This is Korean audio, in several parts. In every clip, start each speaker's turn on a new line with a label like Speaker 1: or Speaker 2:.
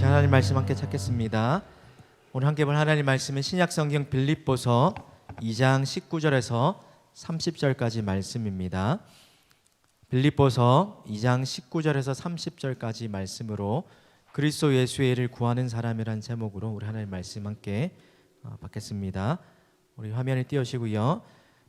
Speaker 1: 다시 하나님 말씀 함께 찾겠습니다. 오늘 함께 볼 하나님 말씀은 신약성경 빌립보서 2장 19절에서 30절까지 말씀입니다. 빌립보서 2장 19절에서 30절까지 말씀으로 그리스도 예수의 일을 구하는 사람이라는 제목으로 우리 하나님 말씀 함께 받겠습니다. 우리 화면을 띄우시고요.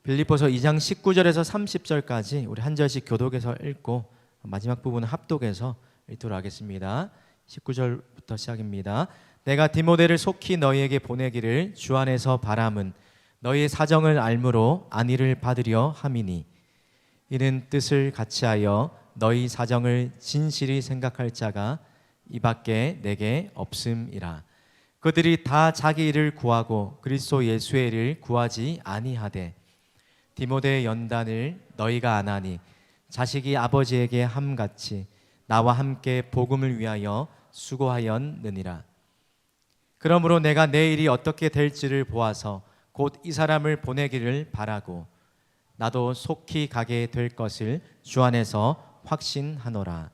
Speaker 1: 빌립보서 2장 19절에서 30절까지 우리 한 절씩 교독해서 읽고 마지막 부분은 합독해서 읽도록 하겠습니다. 19절부터 시작입니다. 내가 디모데를 속히 너희에게 보내기를 주 안에서 바람은 너희의 사정을 알므로 안위를 받으려 함이니 이는 뜻을 같이하여 너희 사정을 진실히 생각할 자가 이밖에 내게 없음이라. 그들이 다 자기 일을 구하고 그리스도 예수의 일을 구하지 아니하되 디모데의 연단을 너희가 안하니 자식이 아버지에게 함같이 나와 함께 복음을 위하여 수고하였느니라. 그러므로 내가 내 일이 어떻게 될지를 보아서 곧 이 사람을 보내기를 바라고 나도 속히 가게 될 것을 주 안에서 확신하노라.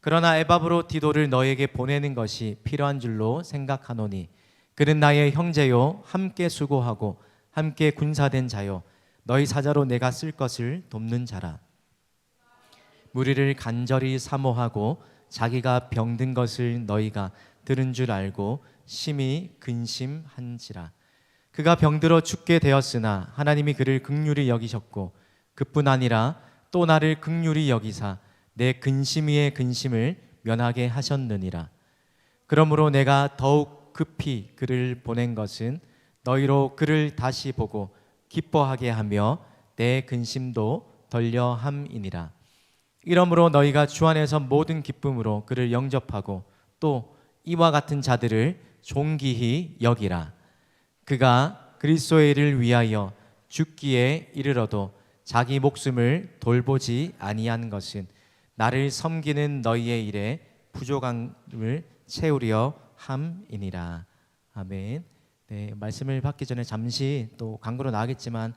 Speaker 1: 그러나 에바브로 디도를 너에게 보내는 것이 필요한 줄로 생각하노니 그는 나의 형제요 함께 수고하고 함께 군사된 자요 너희 사자로 내가 쓸 것을 돕는 자라. 무리를 간절히 사모하고 자기가 병든 것을 너희가 들은 줄 알고 심히 근심한지라. 그가 병들어 죽게 되었으나 하나님이 그를 긍휼히 여기셨고 그뿐 아니라 또 나를 긍휼히 여기사 내 근심 위의 근심을 면하게 하셨느니라. 그러므로 내가 더욱 급히 그를 보낸 것은 너희로 그를 다시 보고 기뻐하게 하며 내 근심도 덜려 함이니라. 이러므로 너희가 주 안에서 모든 기쁨으로 그를 영접하고 또 이와 같은 자들을 존귀히 여기라. 그가 그리스도의 일을 위하여 죽기에 이르러도 자기 목숨을 돌보지 아니한 것은 나를 섬기는 너희의 일에 부족함을 채우려 함이니라. 아멘. 네, 말씀을 받기 전에 잠시 또 광고로 나가겠지만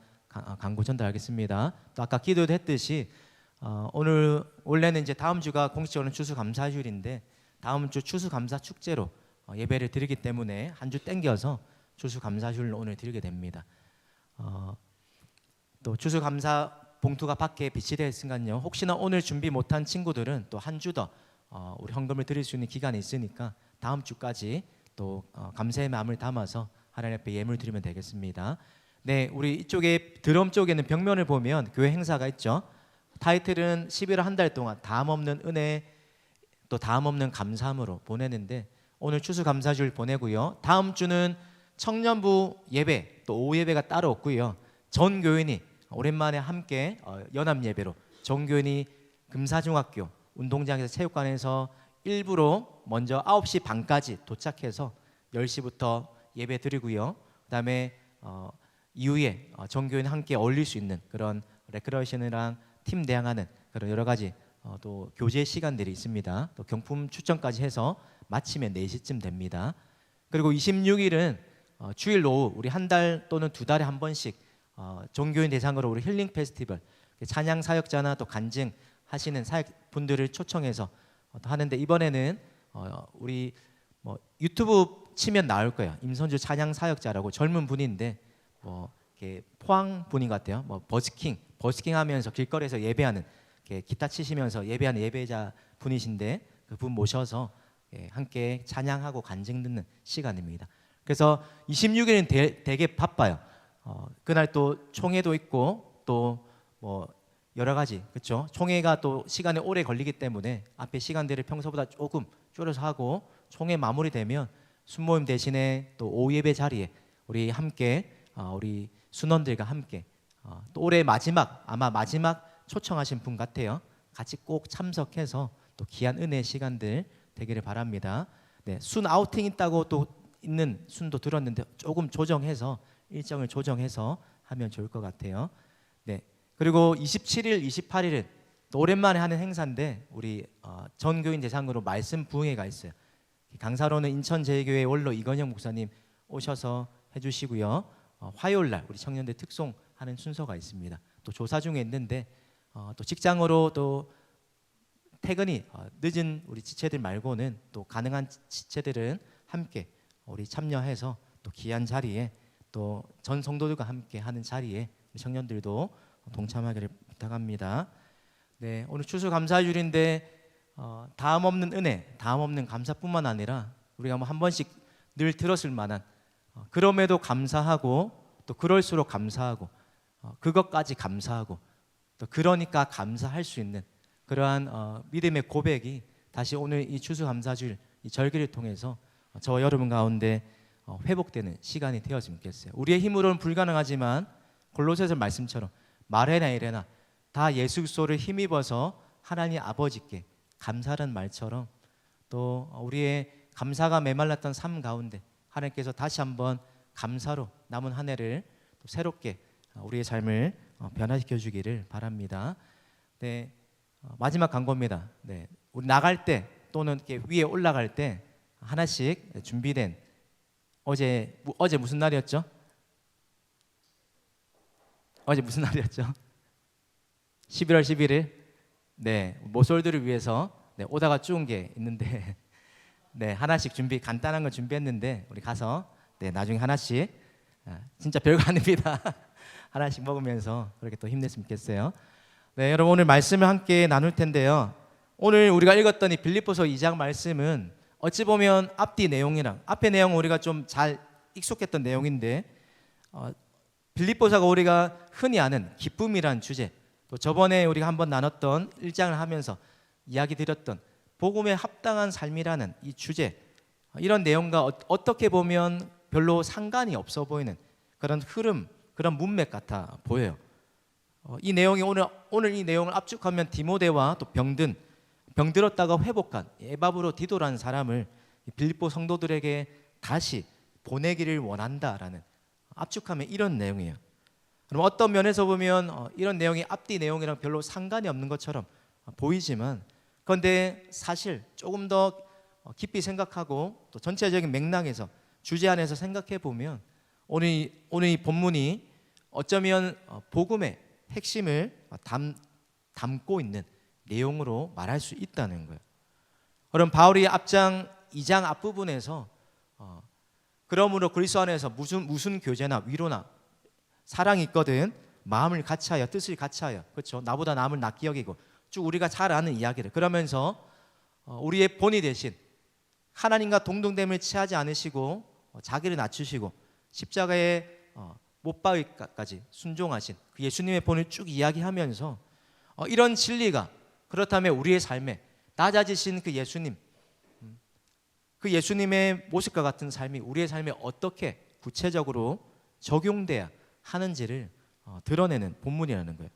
Speaker 1: 광고 전달하겠습니다. 또 아까 기도도 했듯이 오늘 원래는 이제 다음 주가 공식적으로는 추수감사주일인데 다음 주 추수감사 축제로 예배를 드리기 때문에 한 주 땡겨서 추수감사주일을 오늘 드리게 됩니다. 또 추수감사 봉투가 밖에 비치되어 있으니까요. 혹시나 오늘 준비 못한 친구들은 또 한 주 더 우리 헌금을 드릴 수 있는 기간이 있으니까 다음 주까지 또 감사의 마음을 담아서 하나님 앞에 예물 드리면 되겠습니다. 네, 우리 이쪽에 드럼 쪽에는 벽면을 보면 교회 행사가 있죠. 타이틀은 11월 한 달 동안 다음 없는 은혜 또 다음 없는 감사함으로 보내는데 오늘 추수감사주일 보내고요. 다음 주는 청년부 예배 또 오후 예배가 따로 없고요. 전 교인이 오랜만에 함께 연합 예배로 전 교인이 금사중학교 운동장에서 체육관에서 일부러 먼저 9시 반까지 도착해서 10시부터 예배 드리고요. 그다음에 이후에 전 교인 함께 어울릴 수 있는 그런 레크레이션이랑 팀 대항하는 그런 여러 가지 또 교제 시간들이 있습니다. 또 경품 추첨까지 해서 마치면 4시쯤 됩니다. 그리고 26일은 주일 오후 우리 한 달 또는 두 달에 한 번씩 종교인 대상으로 우리 힐링 페스티벌 찬양 사역자나 또 간증 하시는 사역분들을 초청해서 하는데 이번에는 우리 유튜브 치면 나올 거예요. 임선주 찬양 사역자라고 젊은 분인데 이렇게 포항 분인 것 같아요. 버스킹 하면서 길거리에서 예배하는 기타 치시면서 예배하는 예배자 분이신데 그분 모셔서 함께 찬양하고 간증 듣는 시간입니다. 그래서 26일은 되게 바빠요. 그날 또 총회도 있고 또 여러 가지 그렇죠. 총회가 또 시간이 오래 걸리기 때문에 앞에 시간들을 평소보다 조금 줄여서 하고 총회 마무리되면 순모임 대신에 또 오후 예배 자리에 우리 함께 우리 순원들과 함께 또 올해 아마 마지막 초청하신 분 같아요. 같이 꼭 참석해서 또 귀한 은혜의 시간들 되기를 바랍니다. 네, 순 아우팅 있다고 또 있는 순도 들었는데 조금 조정해서 일정을 조정해서 하면 좋을 것 같아요. 네, 그리고 27일, 28일은 또 오랜만에 하는 행사인데 우리 전교인 대상으로 말씀 부흥회가 있어요. 강사로는 인천제일교회 원로 이건영 목사님 오셔서 해주시고요. 화요일날 우리 청년들 특송하는 순서가 있습니다. 또 조사 중에 있는데 또 직장으로 또 퇴근이 늦은 우리 지체들 말고는 또 가능한 지체들은 함께 우리 참여해서 또 귀한 자리에 또 전 성도들과 함께 하는 자리에 청년들도 동참하기를 부탁합니다. 네, 오늘 추수감사주일인데 다음 없는 은혜, 다음 없는 감사뿐만 아니라 우리가 뭐 한 번씩 늘 들었을 만한 그럼에도 감사하고 또 그럴수록 감사하고 그것까지 감사하고 또 그러니까 감사할 수 있는 그러한 믿음의 고백이 다시 오늘 이 추수감사주일 이 절기를 통해서 저와 여러분 가운데 회복되는 시간이 되었으면 좋겠어요. 우리의 힘으로는 불가능하지만 골로새서 말씀처럼 말해나 이래나 다 예수 그리스도를 힘입어서 하나님 아버지께 감사하는 말처럼 또 우리의 감사가 메말랐던 삶 가운데 하나님께서 다시 한번 감사로 남은 한 해를 또 새롭게 우리의 삶을 변화시켜 주기를 바랍니다. 네, 마지막 광고입니다. 네, 우리 나갈 때 또는 이렇게 위에 올라갈 때 하나씩 준비된 어제 무슨 날이었죠? 어제 무슨 날이었죠? 11월 11일. 네, 모쏠들을 위해서 오다가 주운 게 있는데 네, 하나씩 간단한 거 준비했는데 우리 가서 나중에 하나씩 진짜 별거 아닙니다. 하나씩 먹으면서 그렇게 또 힘냈으면 좋겠어요. 네, 여러분 오늘 말씀을 함께 나눌 텐데요. 오늘 우리가 읽었던 이 빌립보서 2장 말씀은 어찌 보면 앞뒤 내용이랑 앞의 내용은 우리가 좀 잘 익숙했던 내용인데 빌립보서가 우리가 흔히 아는 기쁨이란 주제, 또 저번에 우리가 한번 나눴던 1장을 하면서 이야기 드렸던 복음에 합당한 삶이라는 이 주제, 이런 내용과 어떻게 보면 별로 상관이 없어 보이는 그런 흐름, 그런 문맥 같아 보여요. 이 내용이 오늘 이 내용을 압축하면 디모데와 또 병들었다가 회복한 에바브로 디도라는 사람을 빌립보 성도들에게 다시 보내기를 원한다라는, 압축하면 이런 내용이에요. 그럼 어떤 면에서 보면 이런 내용이 앞뒤 내용이랑 별로 상관이 없는 것처럼 보이지만, 그런데 사실 조금 더 깊이 생각하고 또 전체적인 맥락에서 주제 안에서 생각해 보면 오늘 이 본문이 어쩌면 복음의 핵심을 담고 있는 내용으로 말할 수 있다는 거예요. 그럼 바울이 2장 앞부분에서 그러므로 그리스도 안에서 무슨 교제나 위로나 사랑이 있거든 마음을 같이하여 뜻을 같이하여, 그렇죠? 나보다 남을 낫게 여기고 쭉 우리가 잘 아는 이야기를, 그러면서 우리의 본이 되신 하나님과 동등됨을 취하지 않으시고 자기를 낮추시고 십자가에 못 박기까지 순종하신 그 예수님의 본을 쭉 이야기하면서 이런 진리가 그렇다면 우리의 삶에 낮아지신 그 예수님의 모습과 같은 삶이 우리의 삶에 어떻게 구체적으로 적용돼야 하는지를 드러내는 본문이라는 거예요.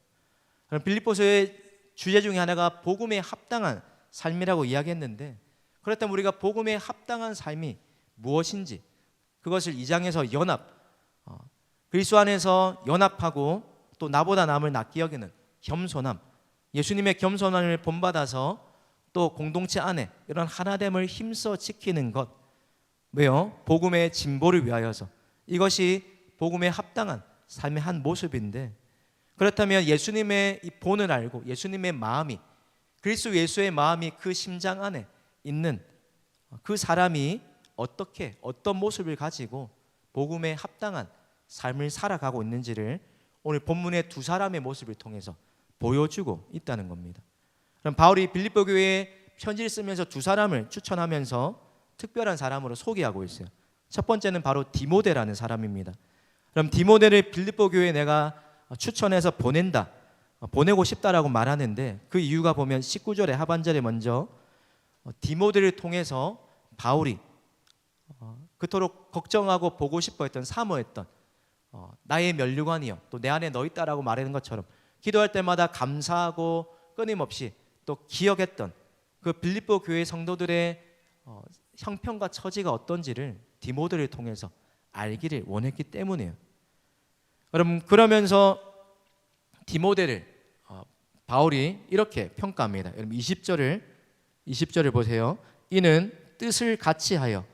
Speaker 1: 그럼 빌립보서의 주제 중에 하나가 복음에 합당한 삶이라고 이야기했는데, 그렇다면 우리가 복음에 합당한 삶이 무엇인지 그것을 2장에서 그리스도 안에서 연합하고 또 나보다 남을 낫게 여기는 겸손함, 예수님의 겸손함을 본받아서 또 공동체 안에 이런 하나됨을 힘써 지키는 것, 왜요? 복음의 진보를 위하여서. 이것이 복음에 합당한 삶의 한 모습인데, 그렇다면 예수님의 이 본을 알고 예수님의 마음이, 그리스도 예수의 마음이 그 심장 안에 있는 그 사람이 어떤 모습을 가지고 복음에 합당한 삶을 살아가고 있는지를 오늘 본문의 두 사람의 모습을 통해서 보여주고 있다는 겁니다. 그럼 바울이 빌립보 교회에 편지를 쓰면서 두 사람을 추천하면서 특별한 사람으로 소개하고 있어요. 첫 번째는 바로 디모데라는 사람입니다. 그럼 디모데를 빌립보 교회에 내가 추천해서 보내고 싶다라고 말하는데, 그 이유가 보면 19절의 하반절에 먼저 디모데를 통해서 바울이 그토록 걱정하고 보고 싶어 했던, 사모했던 나의 면류관이여 또 내 안에 너 있다라고 말하는 것처럼 기도할 때마다 감사하고 끊임없이 또 기억했던 그 빌립보 교회 성도들의 형편과 처지가 어떤지를 디모데를 통해서 알기를 원했기 때문이에요. 그러면서 디모데를 바울이 이렇게 평가합니다. 여러분 20절을 보세요. 이는 뜻을 같이하여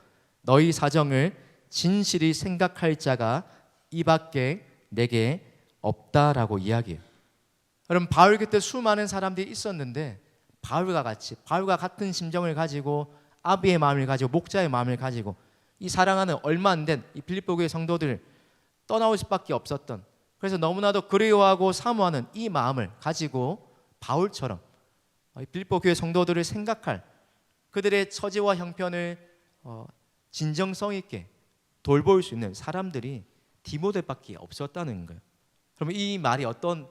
Speaker 1: 너희 사정을 진실히 생각할 자가 이밖에 내게 없다라고 이야기해요. 여러분 바울 그때 수많은 사람들이 있었는데 바울과 같은 심정을 가지고 아비의 마음을 가지고 목자의 마음을 가지고 이 사랑하는 얼마 안 된 이 빌립보 교회 성도들을 떠나올 수밖에 없었던, 그래서 너무나도 그리워하고 사모하는 이 마음을 가지고 바울처럼 빌립보 교회 성도들을 생각할, 그들의 처지와 형편을 진정성 있게 돌볼 수 있는 사람들이 디모데밖에 없었다는 거예요. 그러면 이 말이 어떤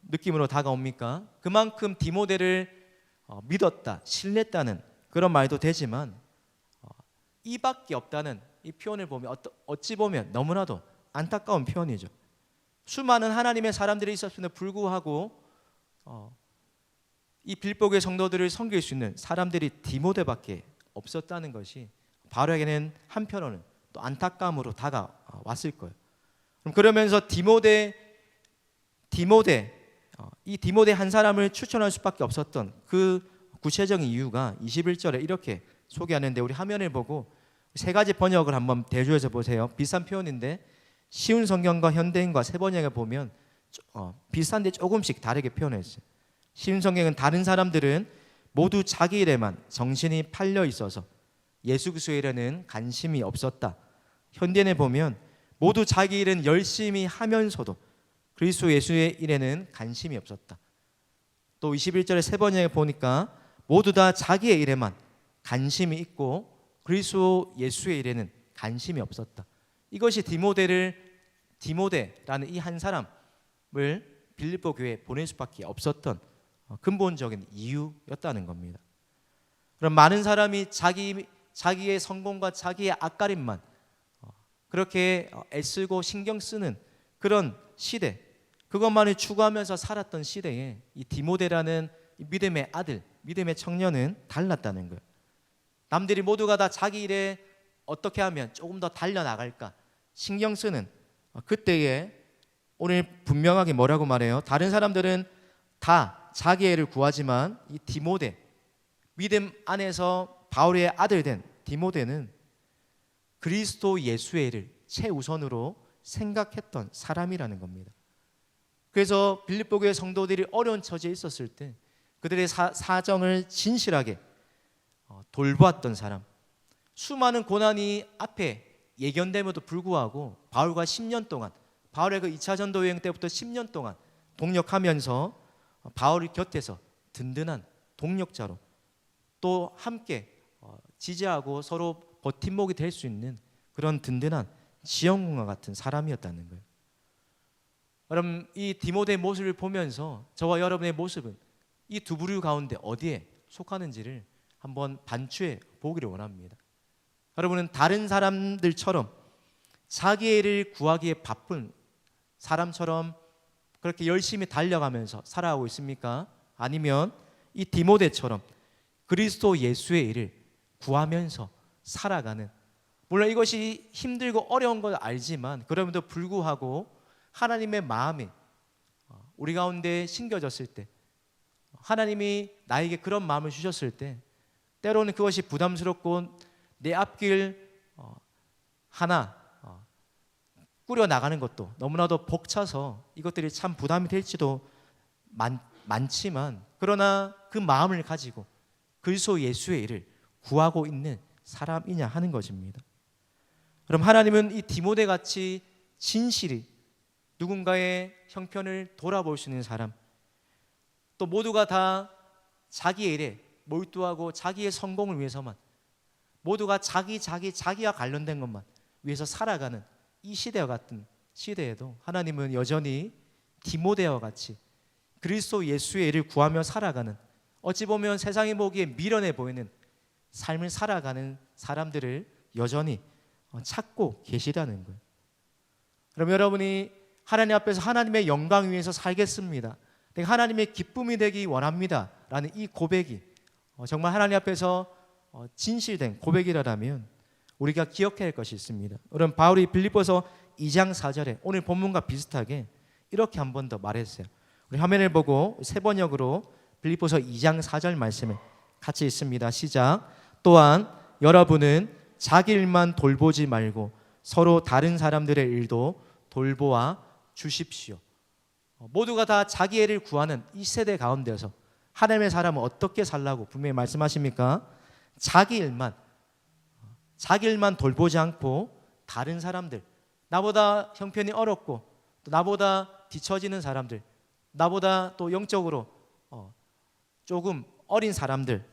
Speaker 1: 느낌으로 다가옵니까? 그만큼 디모데를 믿었다, 신뢰했다는 그런 말도 되지만 이밖에 없다는 이 표현을 보면 어찌 보면 너무나도 안타까운 표현이죠. 수많은 하나님의 사람들이 있었음에도 불구하고 이 빌립보 교회 성도들을 섬길 수 있는 사람들이 디모데밖에 없었다는 것이 바울에게는 한편으로는 또 안타까움으로 다가왔을 거예요. 그러면서 이 디모데 한 사람을 추천할 수밖에 없었던 그 구체적인 이유가 21절에 이렇게 소개하는데, 우리 화면을 보고 세 가지 번역을 한번 대조해서 보세요. 비슷한 표현인데 쉬운 성경과 현대인과 세 번역을 보면 비슷한데 조금씩 다르게 표현했어요. 쉬운 성경은 다른 사람들은 모두 자기 일에만 정신이 팔려 있어서 예수 그리스도의 일에는 관심이 없었다. 현대인에 보면 모두 자기 일은 열심히 하면서도 그리스도 예수의 일에는 관심이 없었다. 또 21절의 세 번역에 보니까 모두 다 자기의 일에만 관심이 있고 그리스도 예수의 일에는 관심이 없었다. 이것이 디모데라는 이 한 사람을 빌립보 교회에 보낼 수밖에 없었던 근본적인 이유였다는 겁니다. 그럼 많은 사람이 자기의 성공과 자기의 앞가림만 그렇게 애쓰고 신경 쓰는 그런 시대, 그것만을 추구하면서 살았던 시대에 이 디모데라는 믿음의 아들, 믿음의 청년은 달랐다는 거예요. 남들이 모두가 다 자기 일에 어떻게 하면 조금 더 달려나갈까 신경 쓰는 그때에 오늘 분명하게 뭐라고 말해요? 다른 사람들은 다 자기 애를 구하지만 이 디모데, 믿음 안에서 바울의 아들 된 디모데는 그리스도 예수의 일을 최우선으로 생각했던 사람이라는 겁니다. 그래서 빌립보 교회 성도들이 어려운 처지에 있었을 때 그들의 사정을 진실하게 돌보았던 사람, 수많은 고난이 앞에 예견됨에도 불구하고 바울과 10년 동안, 바울의 그 2차 전도 여행 때부터 10년 동안 동역하면서 바울 곁에서 든든한 동력자로 또 함께 지지하고 서로 버팀목이 될 수 있는 그런 든든한 지형군과 같은 사람이었다는 거예요. 그럼 이 디모데의 모습을 보면서 저와 여러분의 모습은 이 두 부류 가운데 어디에 속하는지를 한번 반추해 보기를 원합니다. 여러분은 다른 사람들처럼 자기의 일을 구하기에 바쁜 사람처럼 그렇게 열심히 달려가면서 살아가고 있습니까? 아니면 이 디모데처럼 그리스도 예수의 일을 구하면서 살아가는, 물론 이것이 힘들고 어려운 걸 알지만 그럼에도 불구하고 하나님의 마음이 우리 가운데 심겨졌을 때, 하나님이 나에게 그런 마음을 주셨을 때 때로는 그것이 부담스럽고 내 앞길 하나 꾸려나가는 것도 너무나도 벅차서 이것들이 참 부담이 될지도 많지만, 그러나 그 마음을 가지고 그리스도 예수의 일을 구하고 있는 사람이냐 하는 것입니다. 그럼 하나님은 이 디모데 같이 진실히 누군가의 형편을 돌아볼 수 있는 사람, 또 모두가 다 자기의 일에 몰두하고 자기의 성공을 위해서만, 모두가 자기와 관련된 것만 위해서 살아가는 이 시대와 같은 시대에도 하나님은 여전히 디모데와 같이 그리스도 예수의 일을 구하며 살아가는, 어찌 보면 세상이 보기에 미련해 보이는 삶을 살아가는 사람들을 여전히 찾고 계시다는 거예요. 그럼 여러분이 하나님 앞에서 하나님의 영광 위해서 살겠습니다, 내가 하나님의 기쁨이 되기 원합니다 라는 이 고백이 정말 하나님 앞에서 진실된 고백이라면 우리가 기억해야 할 것이 있습니다. 여러분, 바울이 빌립보서 2장 4절에 오늘 본문과 비슷하게 이렇게 한 번 더 말했어요. 우리 화면을 보고 세 번역으로 빌립보서 2장 4절 말씀을 같이 읽습니다. 시작. 또한 여러분은 자기 일만 돌보지 말고 서로 다른 사람들의 일도 돌보아 주십시오. 모두가 다 자기 일을 구하는 이 세대 가운데서 하나님의 사람은 어떻게 살라고 분명히 말씀하십니까? 자기 일만 돌보지 않고 다른 사람들, 나보다 형편이 어렵고 또 나보다 뒤처지는 사람들, 나보다 또 영적으로 조금 어린 사람들,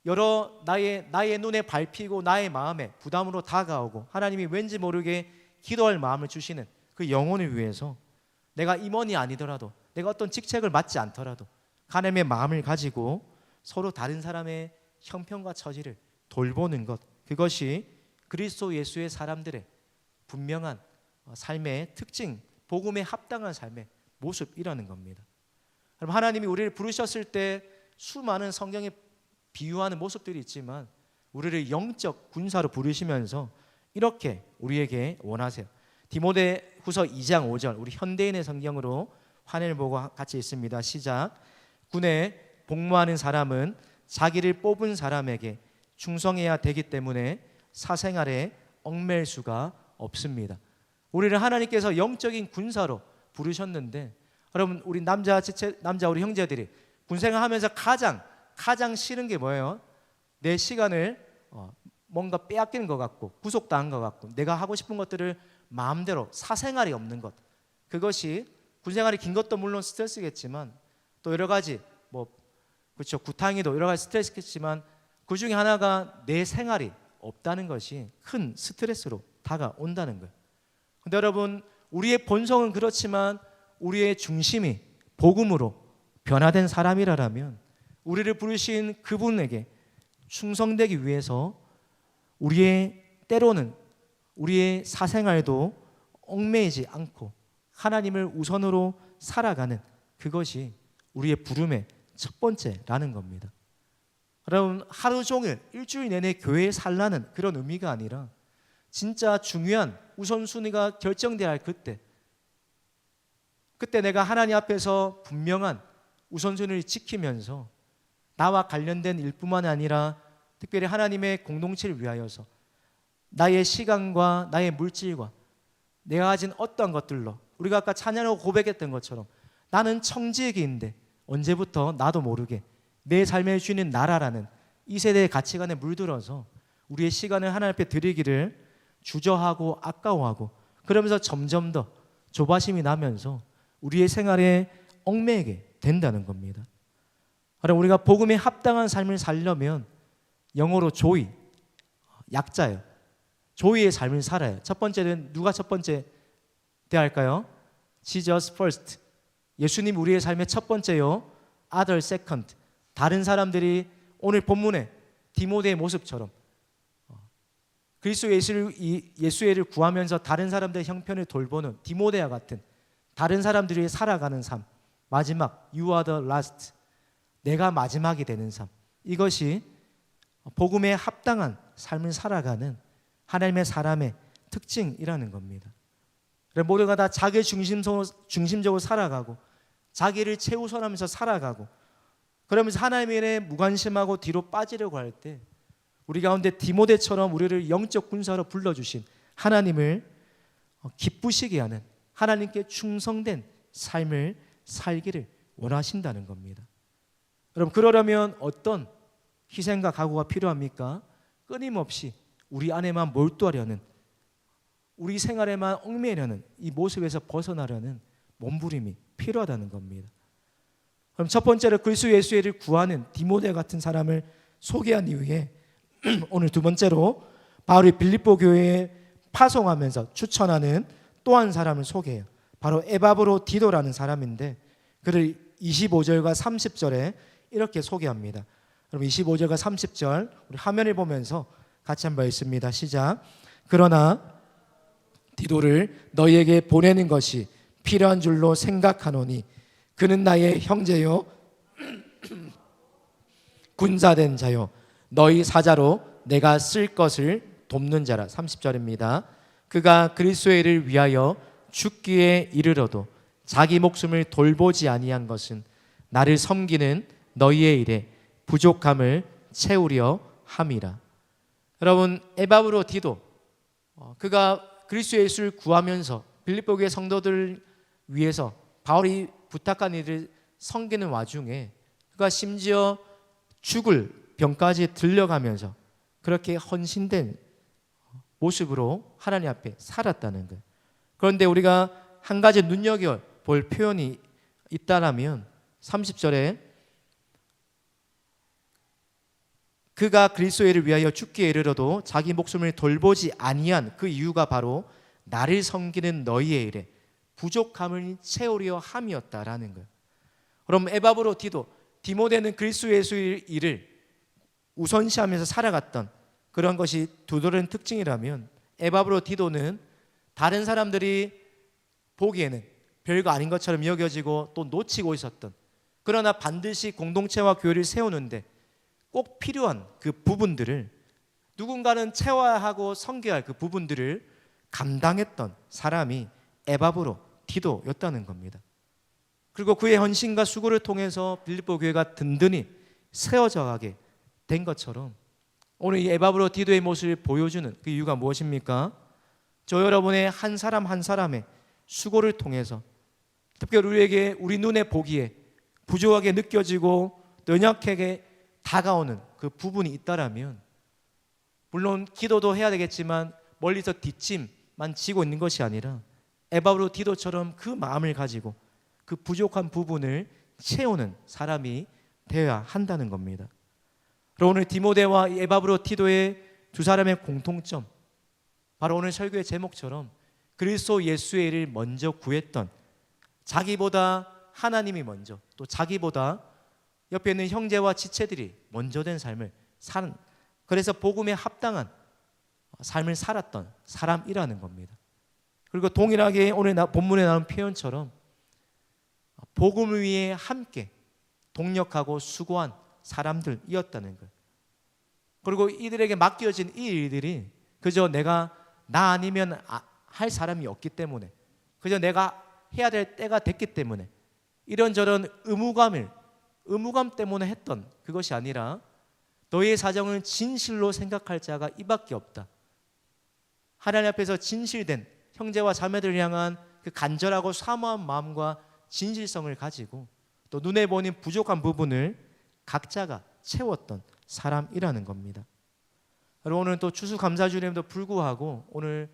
Speaker 1: 여러 나의 눈에 밟히고 나의 마음에 부담으로 다가오고 하나님이 왠지 모르게 기도할 마음을 주시는 그 영혼을 위해서 내가 임원이 아니더라도, 내가 어떤 직책을 맡지 않더라도 하나님의 마음을 가지고 서로 다른 사람의 형편과 처지를 돌보는 것, 그것이 그리스도 예수의 사람들의 분명한 삶의 특징, 복음에 합당한 삶의 모습이라는 겁니다. 그럼 하나님이 우리를 부르셨을 때 수많은 성경에 비유하는 모습들이 있지만 우리를 영적 군사로 부르시면서 이렇게 우리에게 원하세요. 디모데후서 2장 5절, 우리 현대인의 성경으로 화면을 보고 같이 있습니다. 시작. 군에 복무하는 사람은 자기를 뽑은 사람에게 충성해야 되기 때문에 사생활에 얽매일 수가 없습니다. 우리를 하나님께서 영적인 군사로 부르셨는데, 여러분 우리 남자 우리 형제들이 군생활하면서 가장 싫은 게 뭐예요? 내 시간을 뭔가 빼앗기는 것 같고 구속당한 것 같고 내가 하고 싶은 것들을 마음대로 사생활이 없는 것, 그것이 군생활이 긴 것도 물론 스트레스겠지만 또 여러 가지 그렇죠, 구타행위도 여러 가지 스트레스겠지만 그 중에 하나가 내 생활이 없다는 것이 큰 스트레스로 다가온다는 거예요. 근데 여러분 우리의 본성은 그렇지만 우리의 중심이 복음으로 변화된 사람이라면 우리를 부르신 그분에게 충성되기 위해서 때로는 우리의 사생활도 얽매이지 않고 하나님을 우선으로 살아가는, 그것이 우리의 부름의 첫 번째라는 겁니다. 여러분 하루 종일 일주일 내내 교회에 살라는 그런 의미가 아니라 진짜 중요한 우선순위가 결정돼야 할 그때 내가 하나님 앞에서 분명한 우선순위를 지키면서 나와 관련된 일뿐만 아니라 특별히 하나님의 공동체를 위하여서 나의 시간과 나의 물질과 내가 가진 어떠한 것들로, 우리가 아까 찬양하고 고백했던 것처럼 나는 청지의 개인데 언제부터 나도 모르게 내 삶의 주인은 나라라는 이 세대의 가치관에 물들어서 우리의 시간을 하나님 앞에 드리기를 주저하고 아까워하고 그러면서 점점 더 조바심이 나면서 우리의 생활에 얽매이게 된다는 겁니다. 우리가 복음에 합당한 삶을 살려면 영어로 조이, 약자예요. 조이의 삶을 살아요. 첫 번째는 누가 첫 번째 돼야 할까요? Jesus first. 예수님 우리의 삶의 첫 번째요. Other second. 다른 사람들이 오늘 본문에 디모데의 모습처럼 그리스도 예수를 구하면서 다른 사람들의 형편을 돌보는 디모데와 같은 다른 사람들이 살아가는 삶, 마지막 You are the last, 내가 마지막이 되는 삶, 이것이 복음에 합당한 삶을 살아가는 하나님의 사람의 특징이라는 겁니다. 모두가 다 자기 중심적으로 살아가고 자기를 최우선하면서 살아가고 그러면서 하나님의 일에 무관심하고 뒤로 빠지려고 할 때 우리 가운데 디모데처럼 우리를 영적 군사로 불러주신 하나님을 기쁘시게 하는, 하나님께 충성된 삶을 살기를 원하신다는 겁니다. 여러분 그러려면 어떤 희생과 각오가 필요합니까? 끊임없이 우리 안에만 몰두하려는, 우리 생활에만 얽매이려는 이 모습에서 벗어나려는 몸부림이 필요하다는 겁니다. 그럼 첫 번째로 그리스도 예수를 구하는 디모데 같은 사람을 소개한 이후에 오늘 두 번째로 바울이 빌립보 교회에 파송하면서 추천하는 또 한 사람을 소개해요. 바로 에바브로디도라는 사람인데 그를 25절과 30절에 이렇게 소개합니다. 그럼 25절과 30절 우리 화면을 보면서 같이 한번 읽습니다. 시작. 그러나 디도를 너희에게 보내는 것이 필요한 줄로 생각하노니 그는 나의 형제요 군사된 자요 너희 사자로 내가 쓸 것을 돕는 자라. 30절입니다. 그가 그리스도의 일을 위하여 죽기에 이르러도 자기 목숨을 돌보지 아니한 것은 나를 섬기는 너희의 일에 부족함을 채우려 함이라. 여러분 에바브로디도 그가 그리스도 예수를 구하면서 빌립보 교회 성도들 위해서 바울이 부탁한 일을 섬기는 와중에 그가 심지어 죽을 병까지 들려가면서 그렇게 헌신된 모습으로 하나님 앞에 살았다는 거예요. 그런데 우리가 한 가지 눈여겨볼 표현이 있다라면 30절에 그가 그리스도의 일을 위하여 죽기에 이르러도 자기 목숨을 돌보지 아니한 그 이유가 바로 나를 섬기는 너희의 일에 부족함을 채우려 함이었다라는 거예요. 그럼 에바브로디도 디모데는 그리스도 예수의 일을 우선시하면서 살아갔던 그런 것이 두 다른 특징이라면 에바브로디도는 다른 사람들이 보기에는 별거 아닌 것처럼 여겨지고 또 놓치고 있었던, 그러나 반드시 공동체와 교회를 세우는데 꼭 필요한 그 부분들을, 누군가는 채워야 하고 섬겨야 할 그 부분들을 감당했던 사람이 에바브로디도였다는 겁니다. 그리고 그의 헌신과 수고를 통해서 빌립보 교회가 든든히 세워져 가게 된 것처럼 오늘 이 에바브로디도의 모습을 보여주는 그 이유가 무엇입니까? 저 여러분의 한 사람 한 사람의 수고를 통해서 특별히 우리에게 우리 눈에 보기에 부족하게 느껴지고 연약하게 다가오는 그 부분이 있다라면, 물론 기도도 해야 되겠지만 멀리서 뒷짐만 지고 있는 것이 아니라 에바브로디도처럼 그 마음을 가지고 그 부족한 부분을 채우는 사람이 되어야 한다는 겁니다. 그리고 오늘 디모데와 에바브로디도의 두 사람의 공통점, 바로 오늘 설교의 제목처럼 그리스도 예수의 일을 먼저 구했던, 자기보다 하나님이 먼저, 또 자기보다 옆에 있는 형제와 지체들이 먼저 된 삶을 사는, 그래서 복음에 합당한 삶을 살았던 사람이라는 겁니다. 그리고 동일하게 오늘 본문에 나온 표현처럼 복음을 위해 함께 동력하고 수고한 사람들이었다는 거예요. 그리고 이들에게 맡겨진 이 일들이 그저 나 아니면 할 사람이 없기 때문에, 그저 내가 해야 될 때가 됐기 때문에, 이런저런 의무감 때문에 했던 그것이 아니라 너희의 사정을 진실로 생각할 자가 이밖에 없다. 하나님 앞에서 진실된 형제와 자매들을 향한 그 간절하고 사모한 마음과 진실성을 가지고 또 눈에 보이는 부족한 부분을 각자가 채웠던 사람이라는 겁니다. 그리고 오늘 또 추수감사주일에도 불구하고 오늘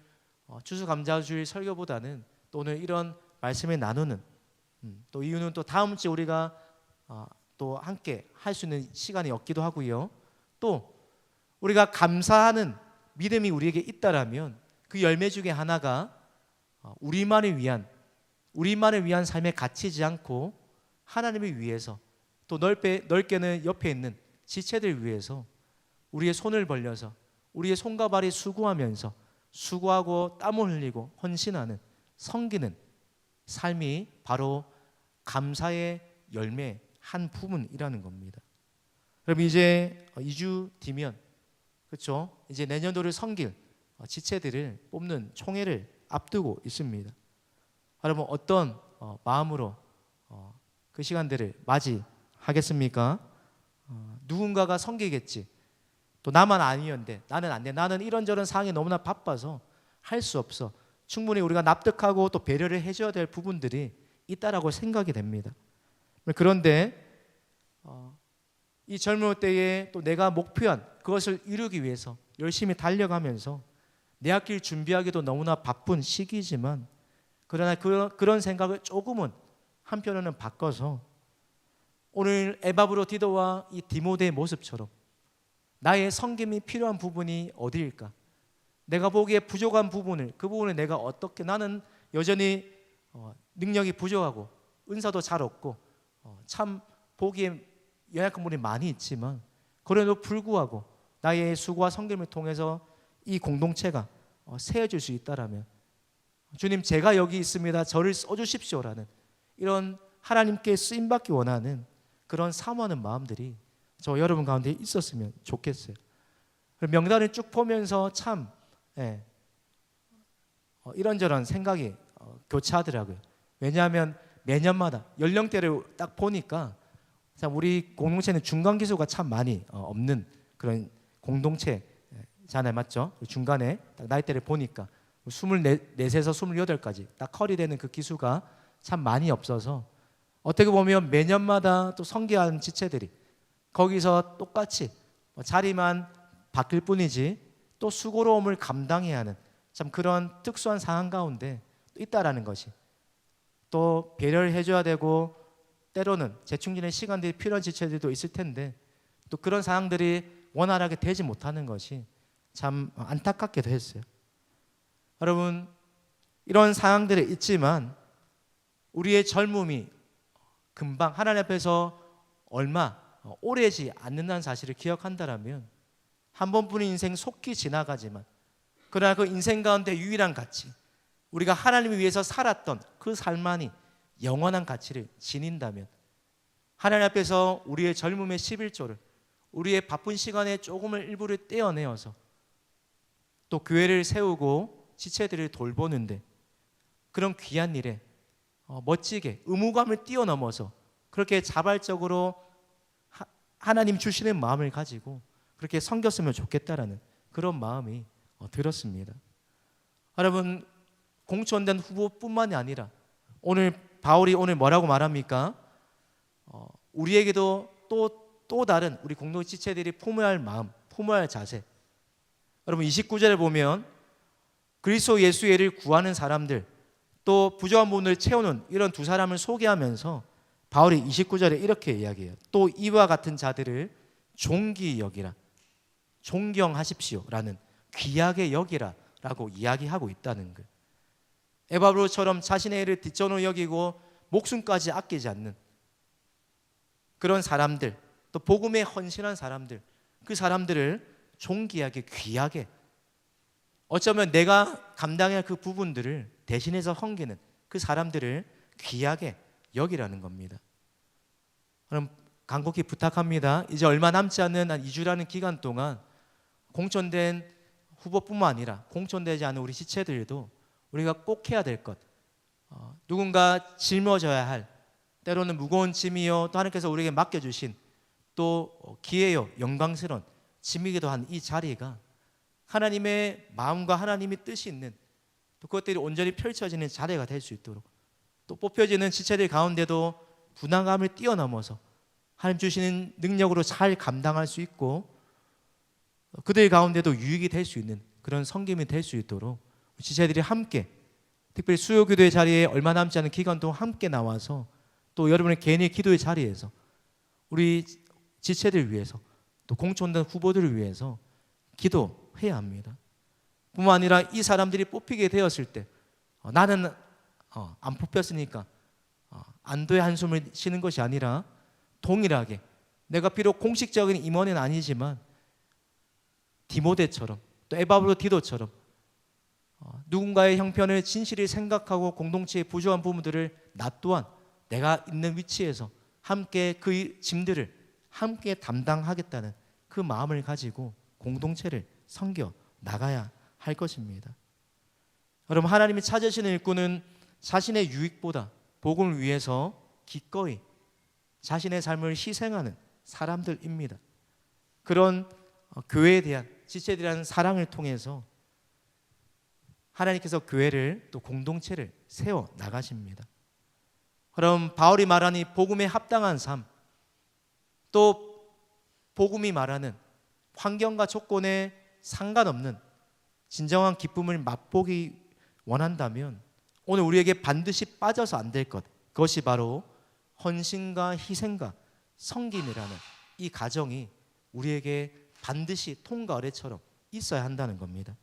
Speaker 1: 추수감사주일 설교보다는 또 오늘 이런 말씀을 나누는 또 이유는 또 다음 주에 우리가 또 함께 할 수 있는 시간이 없기도 하고요. 또 우리가 감사하는 믿음이 우리에게 있다라면 그 열매 중에 하나가 우리만을 위한 삶에 갇히지 않고 하나님을 위해서, 또 넓게는 옆에 있는 지체들 위해서 우리의 손을 벌려서 우리의 손과 발이 수고하고 땀을 흘리고 헌신하는, 섬기는 삶이 바로 감사의 열매 한 부분이라는 겁니다. 그럼 이제 2주 뒤면, 그렇죠? 이제 내년도를 섬길 지체들을 뽑는 총회를 앞두고 있습니다. 여러분 어떤 마음으로 그 시간들을 맞이하겠습니까? 누군가가 섬기겠지. 또 나만 아니었는데 나는 안 돼. 나는 이런저런 상황이 너무나 바빠서 할 수 없어. 충분히 우리가 납득하고 또 배려를 해줘야 될 부분들이 있다라고 생각이 됩니다. 그런데 이 젊을 때에 또 내가 목표한 그것을 이루기 위해서 열심히 달려가면서 내 앞길 준비하기도 너무나 바쁜 시기지만, 그러나 그런 생각을 조금은 한편으로는 바꿔서 오늘 에바브로디도와 이 디모데의 모습처럼 나의 섬김이 필요한 부분이 어디일까? 내가 보기에 부족한 부분을, 그 부분을 내가 어떻게, 나는 여전히 능력이 부족하고 은사도 잘 없고 참 보기에 연약한 부분이 많이 있지만, 그래도 불구하고 나의 수고와 섬김을 통해서 이 공동체가 세워질 수 있다라면, 주님 제가 여기 있습니다, 저를 써주십시오라는 이런 하나님께 쓰임받기 원하는 그런 사모하는 마음들이 저 여러분 가운데 있었으면 좋겠어요. 명단을 쭉 보면서 참 이런저런 생각이 교차하더라고요. 왜냐하면 매년마다 연령대를 딱 보니까 참 우리 공동체는 중간 기수가 참 많이 없는 그런 공동체잖아요, 맞죠? 중간에 딱 나이대를 보니까 24에서 28까지 딱 커리되는 그 기수가 참 많이 없어서 어떻게 보면 매년마다 또 성교하는 지체들이 거기서 똑같이 자리만 바뀔 뿐이지 또 수고로움을 감당해야 하는 참 그런 특수한 상황 가운데 또 있다라는 것이, 또 배려를 해줘야 되고 때로는 재충전의 시간들이 필요한 지체들도 있을 텐데 또 그런 상황들이 원활하게 되지 못하는 것이 참 안타깝기도 했어요. 여러분, 이런 상황들이 있지만 우리의 젊음이 금방 하나님 앞에서 얼마 오래지 않는다는 사실을 기억한다면 한 번뿐인 인생 속히 지나가지만 그러나 그 인생 가운데 유일한 가치, 우리가 하나님을 위해서 살았던 그 삶만이 영원한 가치를 지닌다면 하나님 앞에서 우리의 젊음의 11조를 우리의 바쁜 시간에 조금을 일부를 떼어내어서 또 교회를 세우고 지체들을 돌보는데 그런 귀한 일에 멋지게 의무감을 뛰어넘어서 그렇게 자발적으로 하나님 주시는 마음을 가지고 그렇게 섬겼으면 좋겠다라는 그런 마음이 들었습니다. 여러분, 공천된 후보뿐만이 아니라 오늘 바울이 오늘 뭐라고 말합니까? 우리에게도 또 다른 우리 공동체 지체들이 품어야 할 마음, 품어야 할 자세. 여러분 29절에 보면 그리스도 예수의 의를 구하는 사람들, 또 부족한 부분을 채우는 이런 두 사람을 소개하면서 바울이 29절에 이렇게 이야기해요. 또 이와 같은 자들을 존귀히 여기라, 존경하십시오 라는, 귀하게 여기라 라고 이야기하고 있다는 거예요. 에바브로처럼 자신의 일을 뒷전으로 여기고 목숨까지 아끼지 않는 그런 사람들, 또 복음에 헌신한 사람들, 그 사람들을 존귀하게 귀하게, 어쩌면 내가 감당해야 할 그 부분들을 대신해서 섬기는 그 사람들을 귀하게 여기라는 겁니다. 그럼 간곡히 부탁합니다. 이제 얼마 남지 않는 한 2주라는 기간 동안 공천된 후보뿐만 아니라 공천되지 않은 우리 지체들도 우리가 꼭 해야 될 것, 누군가 짊어져야 할, 때로는 무거운 짐이요 또 하나님께서 우리에게 맡겨주신 또 기회요 영광스러운 짐이기도 한 이 자리가 하나님의 마음과 하나님의 뜻이 있는, 또 그것들이 온전히 펼쳐지는 자리가 될 수 있도록, 또 뽑혀지는 지체들 가운데도 부담감을 뛰어넘어서 하나님 주시는 능력으로 잘 감당할 수 있고 그들 가운데도 유익이 될 수 있는 그런 섬김이 될 수 있도록 지체들이 함께, 특별히 수요기도의 자리에 얼마 남지 않은 기간 동안 함께 나와서 또 여러분의 개인의 기도의 자리에서 우리 지체들 위해서 또 공천된 후보들을 위해서 기도해야 합니다. 뿐만 아니라 이 사람들이 뽑히게 되었을 때 나는 안 뽑혔으니까 안도의 한숨을 쉬는 것이 아니라 동일하게 내가 비록 공식적인 임원은 아니지만 디모데처럼 또 에바브로 디도처럼 누군가의 형편을 진실히 생각하고 공동체의 부족한 부분들을 나 또한 내가 있는 위치에서 함께 그 짐들을 함께 담당하겠다는 그 마음을 가지고 공동체를 섬겨 나가야 할 것입니다. 여러분, 하나님이 찾으시는 일꾼은 자신의 유익보다 복음을 위해서 기꺼이 자신의 삶을 희생하는 사람들입니다. 그런 교회에 대한 지체들에 대한 사랑을 통해서 하나님께서 교회를 또 공동체를 세워 나가십니다. 그럼 바울이 말하는 이 복음에 합당한 삶, 또 복음이 말하는 환경과 조건에 상관없는 진정한 기쁨을 맛보기 원한다면 오늘 우리에게 반드시 빠져서 안 될 것, 그것이 바로 헌신과 희생과 섬김이라는 이 가정이 우리에게 반드시 통과 의례처럼 있어야 한다는 겁니다.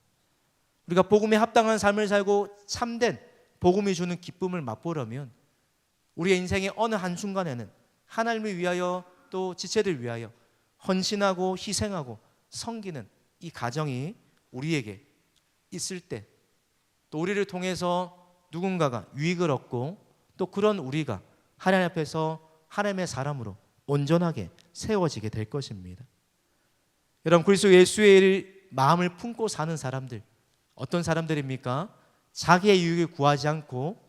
Speaker 1: 우리가 복음에 합당한 삶을 살고 참된 복음이 주는 기쁨을 맛보려면 우리의 인생의 어느 한순간에는 하나님을 위하여 또 지체들 위하여 헌신하고 희생하고 섬기는 이 가정이 우리에게 있을 때, 또 우리를 통해서 누군가가 유익을 얻고 또 그런 우리가 하나님 앞에서 하나님의 사람으로 온전하게 세워지게 될 것입니다. 여러분, 그리스도 예수의 마음을 품고 사는 사람들, 어떤 사람들입니까? 자기의 유익을 구하지 않고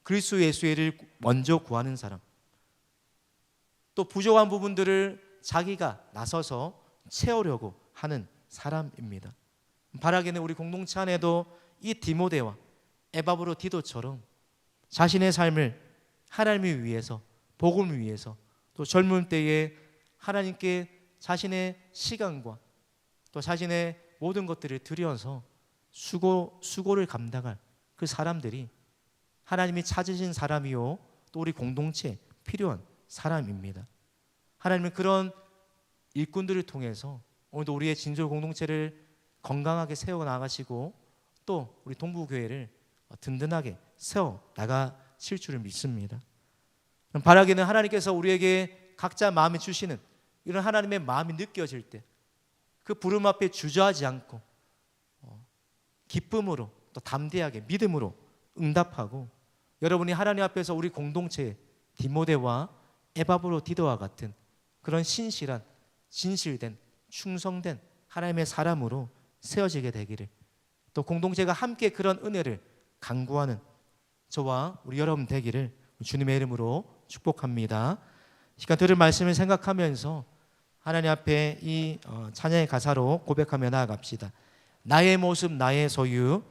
Speaker 1: 그리스도 예수의 일을 먼저 구하는 사람, 또 부족한 부분들을 자기가 나서서 채우려고 하는 사람입니다. 바라기는 우리 공동체 안에도 이 디모데와 에바브로 디도처럼 자신의 삶을 하나님을 위해서 복음을 위해서 또 젊은 때에 하나님께 자신의 시간과 또 자신의 모든 것들을 들여서 수고를 감당할 그 사람들이 하나님이 찾으신 사람이요 또 우리 공동체에 필요한 사람입니다. 하나님은 그런 일꾼들을 통해서 오늘도 우리의 진솔 공동체를 건강하게 세워 나가시고 또 우리 동부교회를 든든하게 세워 나가실 줄을 믿습니다. 바라기는 하나님께서 우리에게 각자 마음에 주시는 이런 하나님의 마음이 느껴질 때 그 부름 앞에 주저하지 않고 기쁨으로 또 담대하게 믿음으로 응답하고 여러분이 하나님 앞에서 우리 공동체에 디모데와 에바브로디도와 같은 그런 신실한 진실된 충성된 하나님의 사람으로 세워지게 되기를 또 공동체가 함께 그런 은혜를 강구하는 저와 우리 여러분 되기를 주님의 이름으로 축복합니다. 시간 들을 말씀을 생각하면서 하나님 앞에 이 찬양의 가사로 고백하며 나아갑시다. 나의 모습 나의 소유